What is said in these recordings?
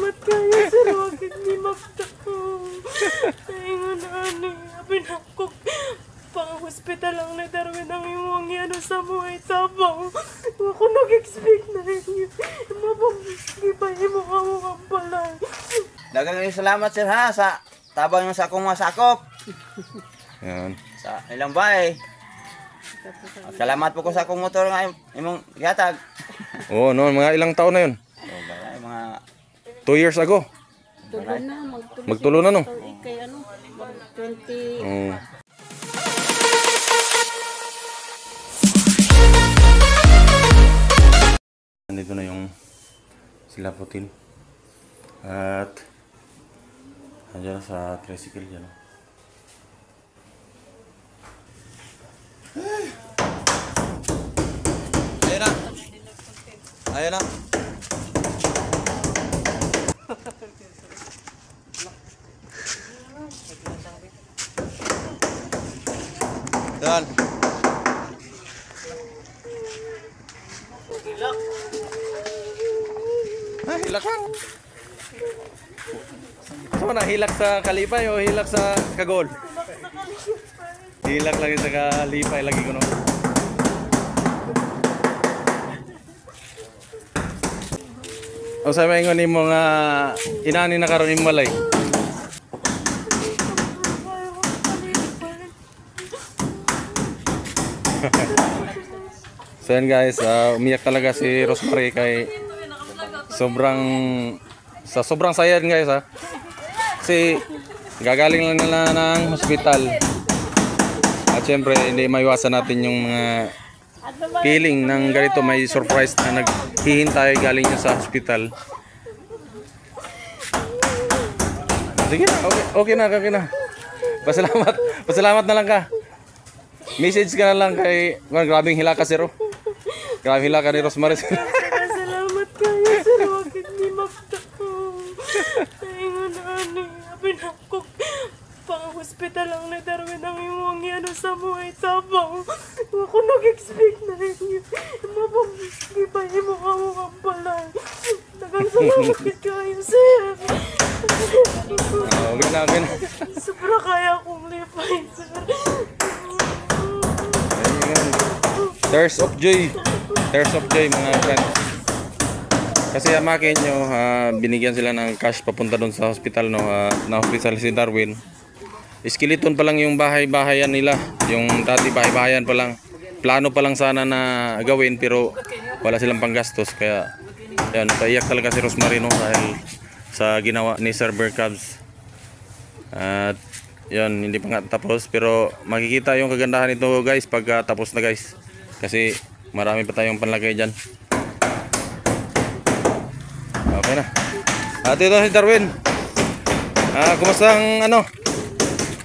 Salamat kayo sir, wag hindi magtako. Ingon ani, abi na ko pang hospital lang na Darwin ang imong ano sa buhay tabang. Ako nag-expect na yun. Mabang mo ka mo kampalan. Dagang salamat sir ha sa tabang yung sa akong masakop. Yan. Sa ilang bay. Salamat po ko sa akong motor nga imong gihatag. Oo, no, mga ilang taon na yun? So, bagay, mga 2 years ago. Tulo na, Magtulo na, no? Kay ano, 20. Oo. Nandito na yung sila Putin. At andyan sa tricycle dyan. Ayan na. Ayan na. Dan. Ah, hilak lang. Saan na? Hilak sa kalipay o hilak sa kagol? Hilak lagi sa kalipay lagi ko no. O sa mga ingon mo nga inani na karon imong balay. So yan guys, umiyak talaga si Rosemary kay sobrang saya guys ha. Kasi gagaling lang nila ng hospital. At syempre hindi maiwasan natin yung mga feeling ng ganito, may surprise na naghihintay galing niya sa hospital. Sige na, okay na. Pasalamat na lang ka. Message ka na lang kay grabing hilaka sir. Grabing hilaka ni Rosemary. Salamat kayo sir, wag hindi magtako. Ingon ani, abi na ko pang hospital lang na Darwin ang imong ano sa buhay tabang. Ako nag-expect na yun. Mabang mo ka mo kampalan. Dagang salamat kayo sir. Okay na. Sobra kaya akong lipay sir. Tears of joy mga friends. Kasi amakin nyo, binigyan sila ng cash papunta doon sa hospital, no, na hospital si Darwin. Skeleton pa lang yung bahay-bahayan nila. Yung dati bahay-bahayan pa lang. Plano pa lang sana na gawin pero wala silang panggastos. Kaya yan, paiyak talaga si Rosemary no, dahil sa ginawa ni Sir Berkabs. At yan, hindi pa nga tapos pero makikita yung kagandahan nito guys pag tapos na guys. Kasi marami pa tayong panlagay dyan. Okay na. At ito si Darwin.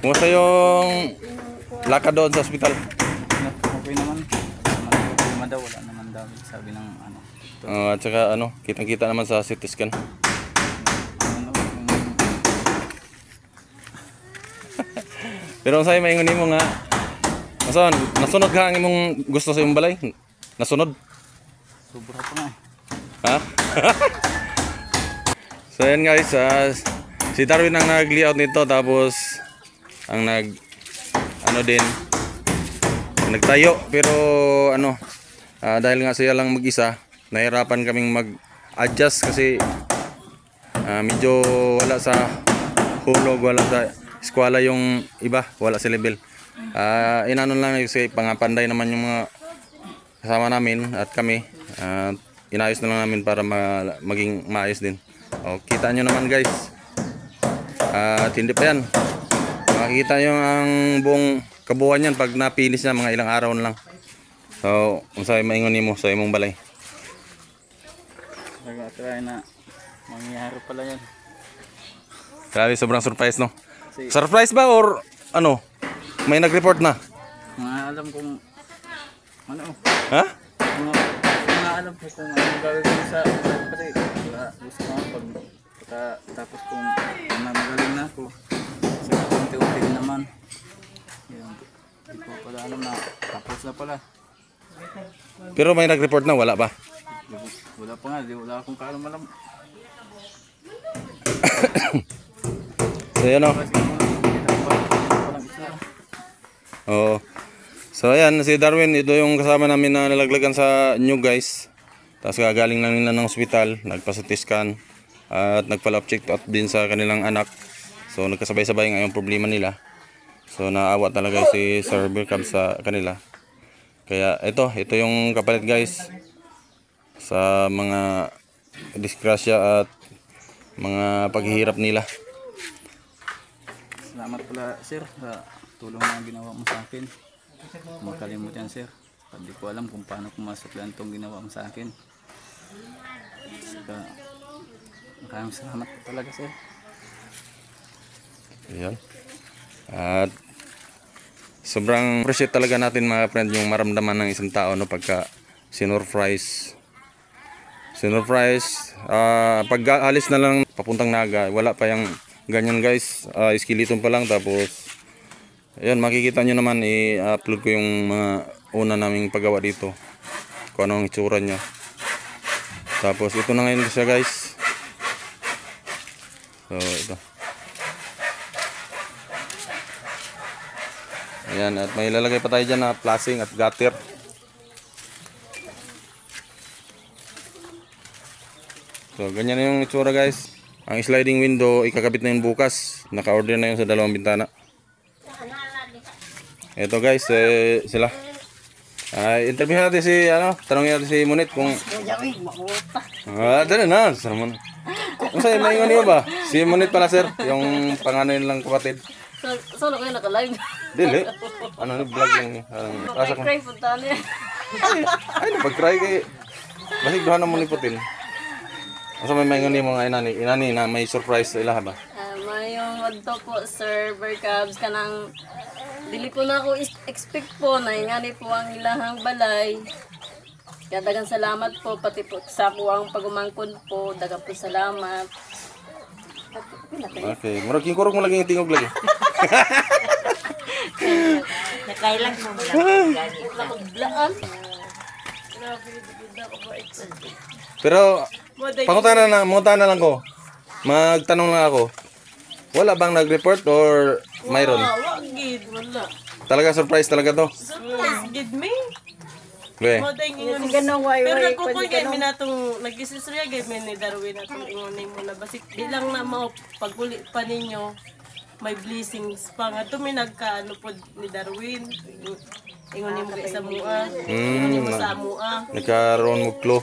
Kumusta yung lakad doon sa ospital? okay naman. Problema daw, wala naman daw sabi ng ano. At saka kitang-kita naman sa CT scan. Pero ang sa'yo maingon mo nga, nasunod ka ang imong gusto sa imong balay? Nasunod? Sobra pa nga eh. Ha? So yan guys, si Darwin ang nag-layout nito tapos ang nagtayo pero dahil nga siya lang mag-isa, nahirapan kaming mag-adjust kasi medyo wala sa hulog, wala sa eskwela yung iba, wala sa level. Inanon lang kasi pangapanday naman yung mga kasama namin at kami. Inayos na lang namin para maging maayos din. Kita nyo naman guys. At hindi pa yan. Makikita nyo ang buong kabuuan yan pag napinis na mga ilang araw na lang. So, kung sa'yo maingon mo sa imong balay. Nag-try na mangyayari pala yan. Grabe, sobrang surprise no? Surprise ba or may nag-report na? Mga alam kung Ha? Mga alam ko kung ano gagawin sa kasi gusto ko tapos kung magaling na ako kasi unti-unti din naman yun, hindi ko pala alam na tapos na pala. Pero may nag-report na, wala pa? Wala pa nga, wala akong kaalam-alam. So yan o. Oo. So ayan, si Darwin, ito yung kasama namin na nalaglagan sa new guys. Tapos galing lang nila ng ospital, nagpa-CT scan at nagpa-lab check up din sa kanilang anak. So nagkasabay-sabay nga yung problema nila. So naawa talaga si Sir Birkab sa kanila. Kaya ito yung kapalit guys sa mga disgrasya at mga paghihirap nila. Salamat pala sir sa tulong na ginawa mo sa akin. Makalimut yan sir. Hindi ko alam kung paano pumasok lang itong ginawa mo sa akin. Saka, maraming salamat po talaga sir. Ayan. At sobrang appreciate talaga natin mga friend yung maramdaman ng isang tao no pagka sinurprise. Pag alis na lang papuntang Naga, wala pa yung ganyan guys. Skeleton pa lang tapos ayan, makikita nyo naman i-upload ko yung mga una naming paggawa dito. Kung ano ang itsura niya. Tapos ito na ngayon siya guys. So ito. Ayan, at may lalagay pa tayo dyan na flashing at gutter. So ganyan na yung itsura guys. Ang sliding window ikakabit na yun bukas. Naka-order na yun sa 2 bintana. Ito guys, sila. Interview natin si tanongin natin si Munit kung dali na, sermon. Kung sa'yo, maingon niyo ba? Si Munit pala sir, yung panganay nilang kapatid. Solo kayo naka-live? Dili. Ano, vlog lang. Cry punta niya. Ay, napag-cry kay basig duha na mo liputin. Asa may maingon niyo mga inani na may surprise sa ilaha ba? Mayong wadto po Sir Birkabs kanang dili ko na ako expect po na ingani po ang ilahang balay. Kaya dagang salamat po pati po sa ako ang pagumangkod po. Dagang po salamat. Okay, murag king kurog mo lagi yung tingog lagi. Nakailang mo lang gani. Nakublaan. Grabe, di ako ba excited. Pero pangutan na lang ko. Magtanong lang ako. Wala bang nag-report or mayroon? Wag gid, wala. Talaga surprise talaga to. Surprise gid me. Okay. Moday ingon. Pero nagkukuya mi natong nag-istorya gid mi ni Darwin natong ingon mo na basik bilang na mao paguli pa ninyo may blessings pa nga mi nagkaano pod ni Darwin. Ingon nimo kay sa mua. Ingon nimo sa mua. Nagkaroon mo clue.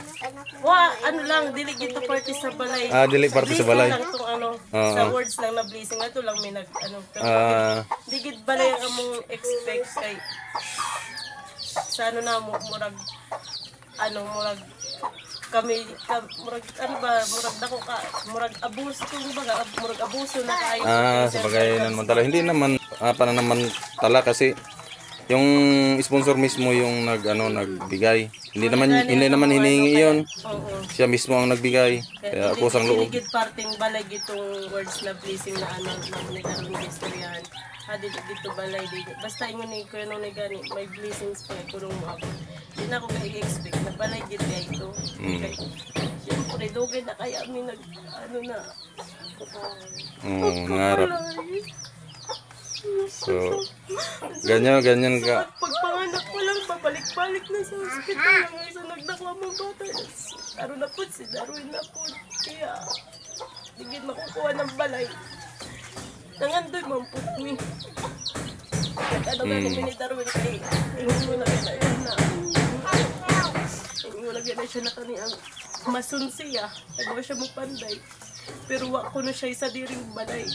Wa ano lang dili gito party sa balay. Dili parte sa balay. Lang tong ano sa words lang na blessing ato lang mi nag ano. Di gid balay ang among expect kay sa ano na mo murag murag ano ba murag dako ka murag abuso kung baga murag abuso na kayo Sa bagay naman tala. Hindi naman naman tala kasi yung sponsor mismo yung nagbigay. Hindi naman hinihingi 'yon. Oo. Siya mismo ang nagbigay. Kaya ako sang loob. Digit parting balay gitong words na blessing na ano na ni karon istoryahan. Dito balay dito. Basta ingon ni kuya nung gani may blessings pa kurong mo ako. Di na ako kay-expect na balay gid kay ito. Kay siyempre dugay na kaya mi nag ano na. Nangarap. So, ganyan ka. Pagpanganak ko lang, babalik-balik na sa hospital. Ang isa nagdakwa mong bata. Ano na po, si Darwin na po. Kaya, digit makukuha ng balay. Nangandoy mamput mi. Ano nga kami ni Darwin kay, ingon mo na kaya yun na. Ingon mo na kaya siya na kaniyang masun siya. Nagawa siya mo panday. Pero wak ko na siya sa diring balay.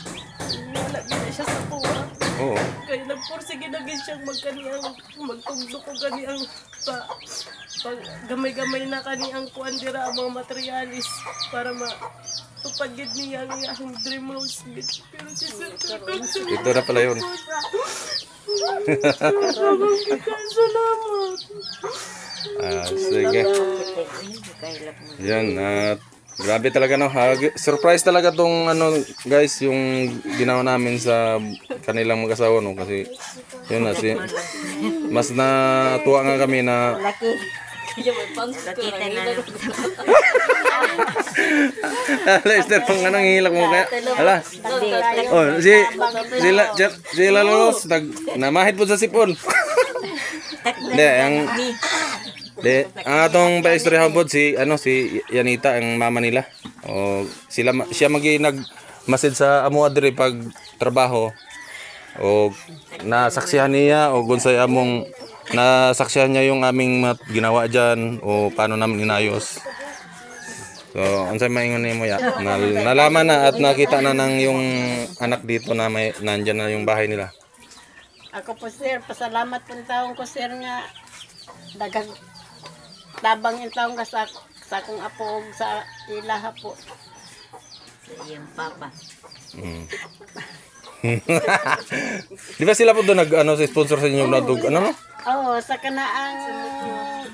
Wala gina siya sa kuha. Oo. Kaya nagpursige na gid siyang magtugdo ko kaniyang pag gamay-gamay na kaniyang kuan dira ang mga materialis para tupad gid niya ang iyang dream house gid. Pero si Sir Ito na pala yun. salamat. Sige. Yan. Grabe talaga no. Surprise talaga tong guys yung ginawa namin sa kanilang mag-asawa no kasi yun na mas natuwa nga kami na Nakita na lang. Lester, kung anong hilak mo kaya. Hala. Oh, sila Lolos, namahid po sa sipon. Hindi, ang atong paistoryahan po si Yanita, ang mama nila. O siya nagmasid sa amo adiri pag trabaho. O nasaksihan niya o gunsay among nasaksihan niya yung aming ginawa diyan o paano namin inayos. So, unsay maingon nimo ya? Nalaman na at nakita na ng yung anak dito na nandiyan na yung bahay nila. Ako po sir, pasalamat po taong ko sir nga dagang tabang yung taong ka sa akong apo ug sa ilaha po. Yung papa. Di ba sila po doon sa sponsor sa inyo vlog no? Oo, sa kanaang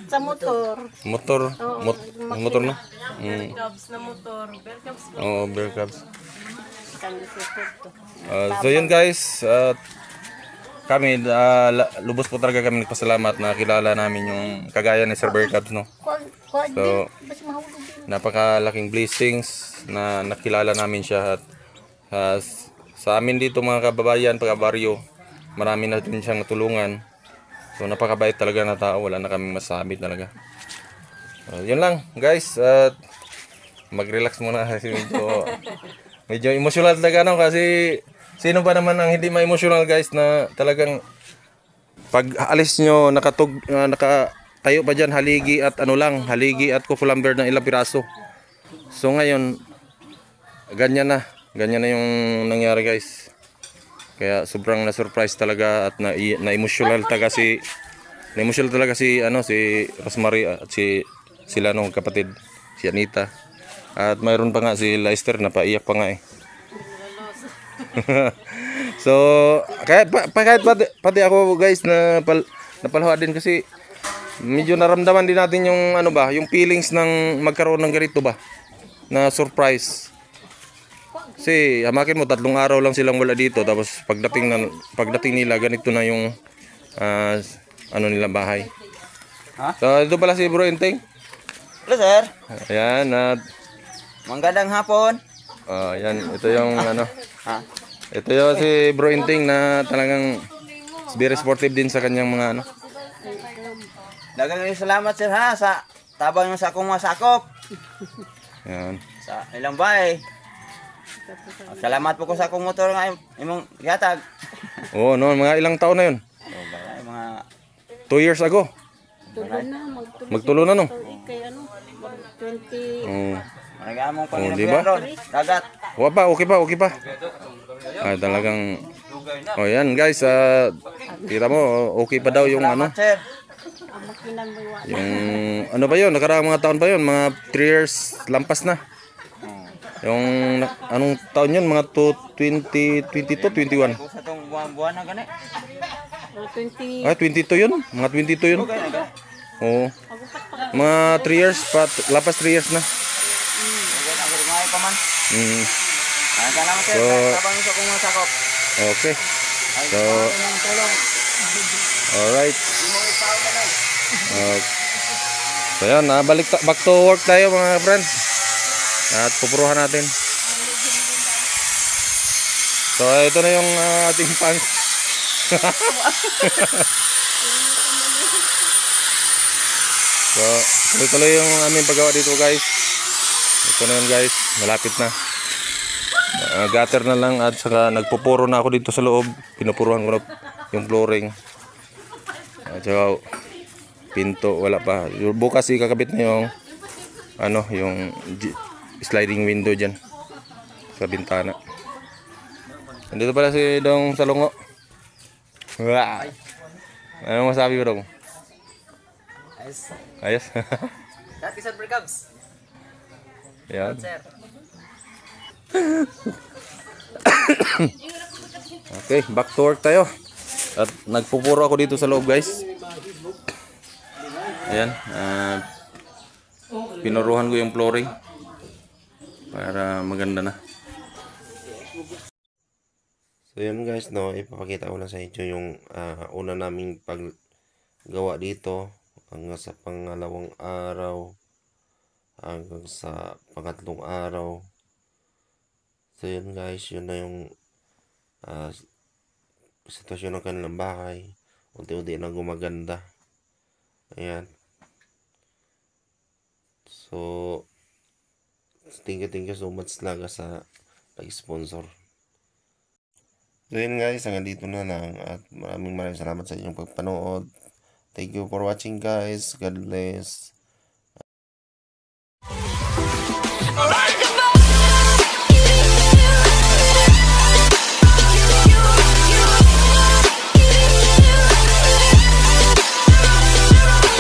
sa motor. Motor no? Cubs na motor. Bear Cubs. Oh, Bear Cubs. Kami support to. So yun guys, kami lubos po talaga kami nagpasalamat na kilala namin yung kagaya ni Sir Bear Cubs, no? So napakalaking blessings na nakilala namin siya at sa amin dito mga kababayan, pagka-baryo, marami na din siyang natulungan. So napakabait talaga na tao, wala na kaming masabi talaga. Yun lang guys, at mag-relax muna kasi medyo emotional talaga no, kasi sino ba naman ang hindi ma-emotional guys na talagang pag alis nyo nakatayo pa dyan haligi at haligi at kukulamber ng ilang piraso. So ngayon ganyan na yung nangyari guys. Kaya sobrang na-surprise talaga at na-emotional talaga si Rosemary at sila nung kapatid, si Anita. At mayroon pa nga si Lester na paiyak pa nga eh. So, kahit pati ako guys na napalhuwa din kasi medyo naramdaman din natin yung yung feelings ng magkaroon ng ganito ba na surprise. Kasi hamakin mo 3 araw lang silang wala dito tapos pagdating nila ganito na yung nila bahay. So, ito pala si Bro Inteng. Hello sir. Ayan, at Magandang hapon. yan, ito yung ito yung si Bro Inteng na talagang very sportive din sa kanyang mga Dagang salamat sir ha sa tabang sa akong masakop. Yan. Sa ilang bahay. Salamat po ko sa akong motor nga imong gihatag. Oo, mga ilang taon na yun? Mga 2 years ago. Magtulo na no? Kay 20 Nagamong diba? Dagat. Okay pa. Talagang yan guys, kita mo okay pa daw yung Sir. yung ba yun, nakaraang mga taon pa yun, mga 3 years lampas na. Yung anong taon yun, mga 2022, 21. Sa tong buwan na gani. 20 22 yun, mga 22 yun. Oo. Mga 3 years pa, lapas 3 years na. Salamat sir. So, Tabang sa akong masakop. Okay. So, alright. So yan, back to work tayo mga friend. At pupuruhan natin. So ito na yung ating pants. So tuloy yung aming paggawa dito guys. Ito na yun guys, malapit na. Gutter na lang at saka nagpupuro na ako dito sa loob. Pinupuruhan ko na yung flooring. At saka pinto, wala pa. Bukas ikakabit na yung yung sliding window dyan sa bintana. Nandito pala si Dong Salongo. Wow. Ano masabi mo Dong? Ayos. Dati sa Breakouts. Yan. Okay, back to work tayo. At nagpupuro ako dito sa loob guys. Ayan, pinuruhan ko yung flooring para maganda na. So yun guys, ipapakita ko na sa inyo yung una naming paggawa dito. hanggang sa pangalawang araw, hanggang sa pangatlong araw. So yun guys, yun na yung sitwasyon ng kanilang bahay. Unti-unti na gumaganda. Ayan. So thank you so much talaga sa nag-sponsor. So yun guys, hanggang dito na lang at maraming salamat sa inyong pagpanood. Thank you for watching guys. God bless.